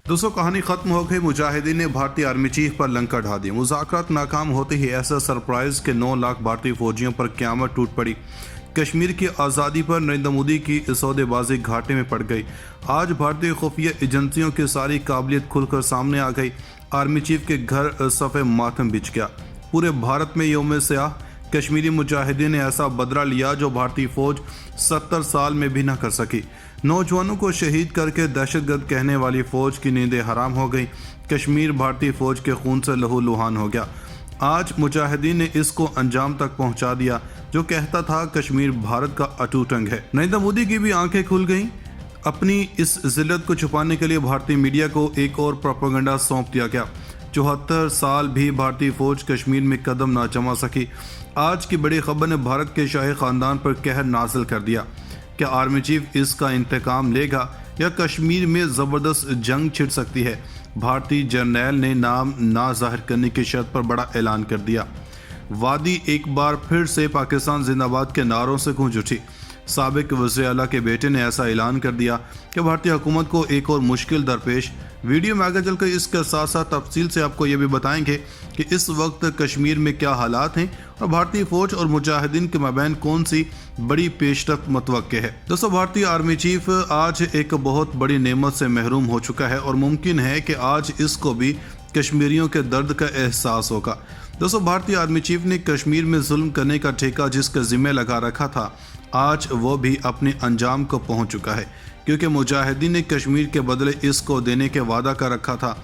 दोस्तों कहानी खत्म हो गई। मुजाहिदीन ने भारतीय आर्मी चीफ पर लंका ढा दी। मुज़ाकरात नाकाम होते ही ऐसा सरप्राइज के 9 लाख भारतीय फौजियों पर क़यामत टूट पड़ी। कश्मीर की आज़ादी पर नरेंद्र मोदी की सौदेबाजी घाटे में पड़ गई। आज भारतीय खुफिया एजेंसियों की सारी काबिलियत खुलकर सामने आ गई। आर्मी चीफ के घर सफ़े मातम बिछ गया। पूरे भारत में यौम स्याह कश्मीरी मुजाहिदीन ने ऐसा बदला लिया जो भारतीय फौज 70 साल में भी न कर सकी। नौजवानों को शहीद करके दहशतगर्द कहने वाली फौज की नींदें हराम हो गई। कश्मीर भारतीय फौज के खून से लहू लुहान हो गया। आज मुजाहिदीन ने इसको अंजाम तक पहुंचा दिया जो कहता था कश्मीर भारत का अटूट अंग है। नरेंद्र मोदी की भी आंखें खुल गईं। अपनी इस जिल्लत को छुपाने के लिए भारतीय मीडिया को एक और प्रोपेगेंडा सौंप दिया गया। 74 साल भी भारतीय फौज कश्मीर में कदम ना जमा सकी। आज की बड़ी खबर ने भारत के शाही खानदान पर कहर नाजिल कर दिया। क्या आर्मी चीफ इसका इंतकाम लेगा या कश्मीर में ज़बरदस्त जंग छिड़ सकती है? भारतीय जर्नैल ने नाम ना जाहिर करने की शर्त पर बड़ा ऐलान कर दिया। वादी एक बार फिर से पाकिस्तान जिंदाबाद के नारों से गूंज उठी। साबिक वज़ीर आला के बेटे ने ऐसा ऐलान कर दिया कि भारतीय हुकूमत को एक और मुश्किल दरपेश। वीडियो में आगे चलकर इसके साथ साथ तफसील से आपको ये भी बताएंगे कि इस वक्त कश्मीर में क्या हालात हैं और भारतीय फौज और मुजाहिदीन के मबैन कौन सी बड़ी पेशरफ्त मुतवक्के है। दोस्तों भारतीय आर्मी चीफ आज एक बहुत बड़ी नेमत से महरूम हो चुका है और मुमकिन है कि आज इसको भी कश्मीरियों के दर्द का एहसास होगा। दोस्तों भारतीय आर्मी चीफ ने कश्मीर में जुल्म करने का ठेका जिसके जिम्मे लगा रखा था, आज वो भी अपने अंजाम को पहुंच चुका है, क्योंकि मुजाहिदीन ने कश्मीर के बदले इसको देने के वादा कर रखा था।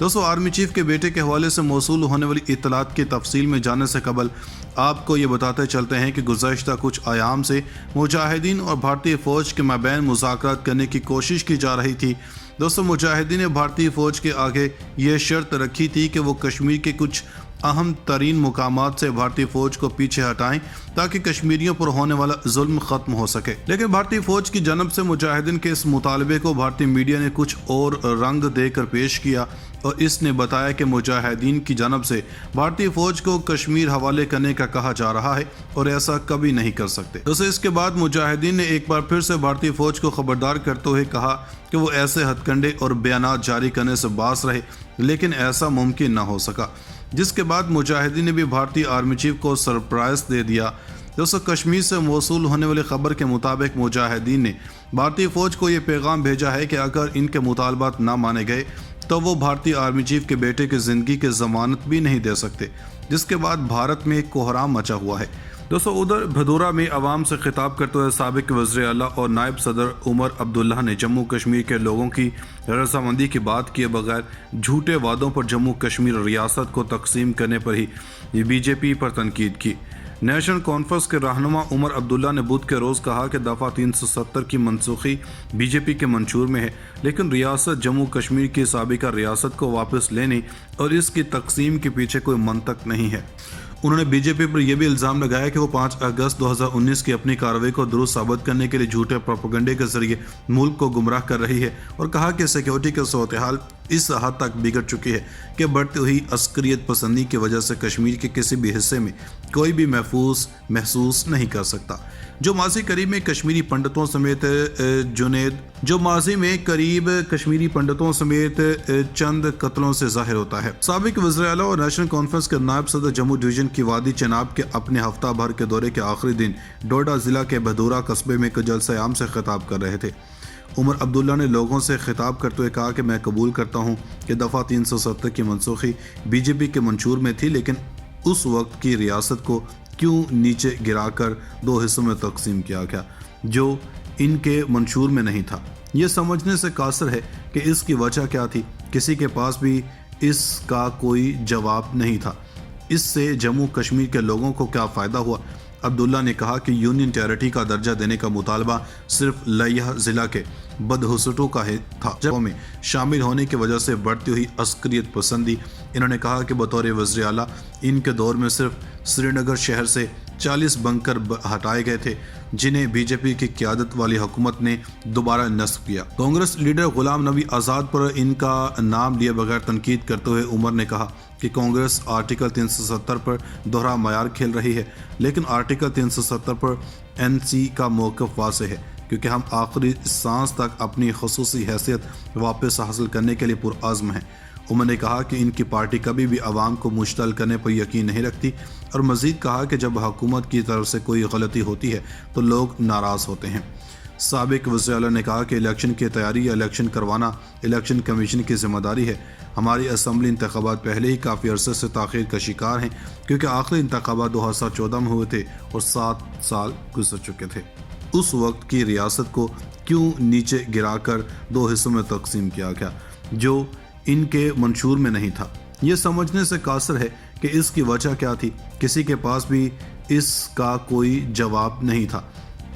दोस्तों आर्मी चीफ के बेटे के हवाले से मौसूल होने वाली इत्तलात की तफसील में जाने से कबल आपको ये बताते चलते हैं कि गुज़श्ता कुछ आयाम से मुजाहिदीन और भारतीय फ़ौज के मबैन मुज़ाकरात करने की कोशिश की जा रही थी। दोस्तों मुजाहिदीन ने भारतीय फ़ौज के आगे ये शर्त रखी थी कि वो कश्मीर के कुछ अहम तरीन मुकामात से भारतीय फौज को पीछे हटाएं ताकि कश्मीरियों पर होने वाला जुल्म खत्म हो सके। लेकिन भारतीय फौज की जानब से मुजाहिदीन के इस मुतालबे को भारतीय मीडिया ने कुछ और रंग देकर पेश किया और इसने बताया कि मुजाहिदीन की जानब से भारतीय फौज को कश्मीर हवाले करने का कहा जा रहा है और ऐसा कभी नहीं कर सकते। दोस्तों इसके बाद मुजाहिदीन ने एक बार फिर से भारतीय फौज को खबरदार करते हुए कहा कि वो ऐसे हथकंडे और बयानात जारी करने से बास रहे, लेकिन ऐसा मुमकिन न हो सका। जिसके बाद मुजाहिदीन ने भी भारतीय आर्मी चीफ को सरप्राइज दे दिया। दोस्तों कश्मीर से मौसूल होने वाली खबर के मुताबिक मुजाहिदीन ने भारतीय फौज को ये पैगाम भेजा है कि अगर इनके मुतालबात ना माने गए तो वो भारतीय आर्मी चीफ के बेटे की ज़िंदगी की ज़मानत भी नहीं दे सकते। जिसके बाद भारत में एक कोहराम मचा हुआ है। दोस्तों उधर भदोरा में अवाम से खिताब करते हुए साबिक वज़ीर आला और नायब सदर उमर अब्दुल्ला ने जम्मू कश्मीर के लोगों की रजामंदी की बात किए बगैर झूठे वादों पर जम्मू कश्मीर रियासत को तकसीम करने पर ही बीजेपी पर तनकीद की। नेशनल कॉन्फ्रेंस के रहनुमा उमर अब्दुल्ला ने बुध के रोज़ कहा कि दफ़ा 370 की मनसूखी बीजेपी के मंशूर में है, लेकिन रियासत जम्मू कश्मीर की साबिका रियासत को वापस लेने और इसकी तकसीम के पीछे कोई मंतक नहीं है। उन्होंने बीजेपी पर यह भी इल्ज़ाम लगाया कि वो 5 अगस्त 2019 की अपनी कार्रवाई को दुरुस्त साबित करने के लिए झूठे प्रोपेगेंडे के जरिए मुल्क को गुमराह कर रही है और कहा कि सिक्योरिटी की सूरत हाल इस हद तक बिगड़ चुकी है कि बढ़ती हुई अस्करियत पसंदी की वजह से कश्मीर के किसी भी हिस्से में कोई भी महफूज महसूस नहीं कर सकता। जो माजी करीब में कश्मीरी पंडितों समेत चंद कत्लों से जाहिर होता है। साबिक वज़ीर आला और नेशनल कॉन्फ्रेंस के नायब सदर जम्मू डिवीजन की वादी चनाब के अपने हफ्ता भर के दौरे के आखिरी दिन डोडा जिला के भदोरा कस्बे में जलसे आम से खिताब कर रहे थे। उमर अब्दुल्ला ने लोगों से खिताब करते हुए कहा कि मैं कबूल करता हूं कि दफ़ा 370 की मनसूखी बीजेपी के मंशूर में थी, लेकिन उस वक्त की रियासत को क्यों नीचे गिराकर 2 हिस्सों में तकसीम किया गया जो इनके मंशूर में नहीं था। ये समझने से कासिर है कि इसकी वजह क्या थी। किसी के पास भी इसका कोई जवाब नहीं था। इससे जम्मू कश्मीर के लोगों को क्या फ़ायदा हुआ? अब्दुल्ला ने कहा कि यूनियन टेरिटरी का दर्जा देने का मुतालबा सिर्फ लिया ज़िला के बदहसटों का था, जब में शामिल होने की वजह से बढ़ती हुई अस्करियत पसंदी। इन्होंने कहा कि बतौर वज़ीर आला इनके दौर में सिर्फ श्रीनगर शहर से 40 बंकर हटाए गए थे, जिन्हें बीजेपी की क़यादत वाली हुकूमत ने दोबारा नस्ब किया। कांग्रेस लीडर गुलाम नबी आज़ाद पर इनका नाम लिए बगैर तनकीद करते हुए उमर ने कहा कि कांग्रेस आर्टिकल 370 पर दोहरा मयार खेल रही है, लेकिन आर्टिकल 370 पर एनसी का मौक़िफ़ वाज़ेह है کیونکہ ہم آخری سانس تک اپنی خصوصی حیثیت واپس حاصل کرنے کے لیے پرعزم ہیں۔ عمر نے کہا کہ ان کی پارٹی کبھی بھی عوام کو مشتعل کرنے پر یقین نہیں رکھتی، اور مزید کہا کہ جب حکومت کی طرف سے کوئی غلطی ہوتی ہے تو لوگ ناراض ہوتے ہیں۔ سابق وزیر اعلیٰ نے کہا کہ الیکشن کی تیاری یا الیکشن کروانا الیکشن کمیشن کی ذمہ داری ہے۔ ہماری اسمبلی انتخابات پہلے ہی کافی عرصے سے تاخیر کا شکار ہیں، کیونکہ آخری انتخابات 2014 میں ہوئے تھے اور 7 سال گزر چکے تھے۔ اس وقت کی ریاست کو کیوں نیچے گرا کر 2 حصوں میں تقسیم کیا گیا جو ان کے منشور میں نہیں تھا؟ یہ سمجھنے سے قاصر ہے کہ اس کی وجہ کیا تھی۔ کسی کے پاس بھی اس کا کوئی جواب نہیں تھا۔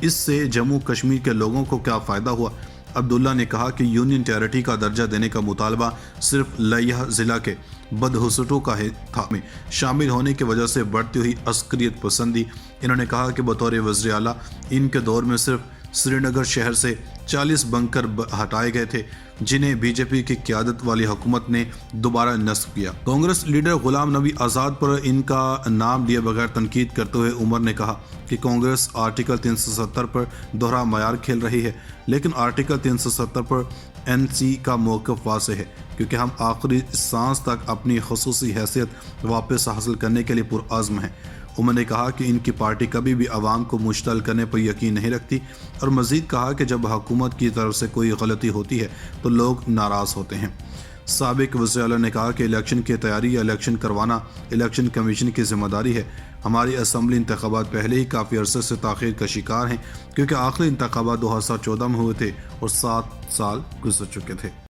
اس سے جموں کشمیر کے لوگوں کو کیا فائدہ ہوا؟ عبداللہ نے کہا کہ یونین ٹیریٹری کا درجہ دینے کا مطالبہ صرف لیہ ضلع کے بدحسٹوں کا تھا میں شامل ہونے کی وجہ سے بڑھتی ہوئی عسکریت پسندی۔ انہوں نے کہا کہ بطور وزیر اعلیٰ ان کے دور میں صرف سری نگر شہر سے 40 بنکر ہٹائے گئے تھے، جنہیں بی جے پی کی قیادت والی حکومت نے دوبارہ نصب کیا۔ کانگریس لیڈر غلام نبی آزاد پر ان کا نام لیے بغیر تنقید کرتے ہوئے عمر نے کہا کہ کانگریس آرٹیکل 370 پر دوہرا معیار کھیل رہی ہے، لیکن آرٹیکل 370 پر این سی کا موقف واضح ہے، کیونکہ ہم آخری سانس تک اپنی خصوصی حیثیت واپس حاصل کرنے کے لیے پرعزم ہیں۔ عمر نے کہا کہ ان کی پارٹی کبھی بھی عوام کو مشتعل کرنے پر یقین نہیں رکھتی، اور مزید کہا کہ جب حکومت کی طرف سے کوئی غلطی ہوتی ہے تو لوگ ناراض ہوتے ہیں۔ سابق وزیر اعلیٰ نے کہا کہ الیکشن کی تیاری یا الیکشن کروانا الیکشن کمیشن کی ذمہ داری ہے۔ ہماری اسمبلی انتخابات پہلے ہی کافی عرصے سے تاخیر کا شکار ہیں، کیونکہ آخری انتخابات 2014 میں ہوئے تھے اور 7 سال گزر چکے تھے۔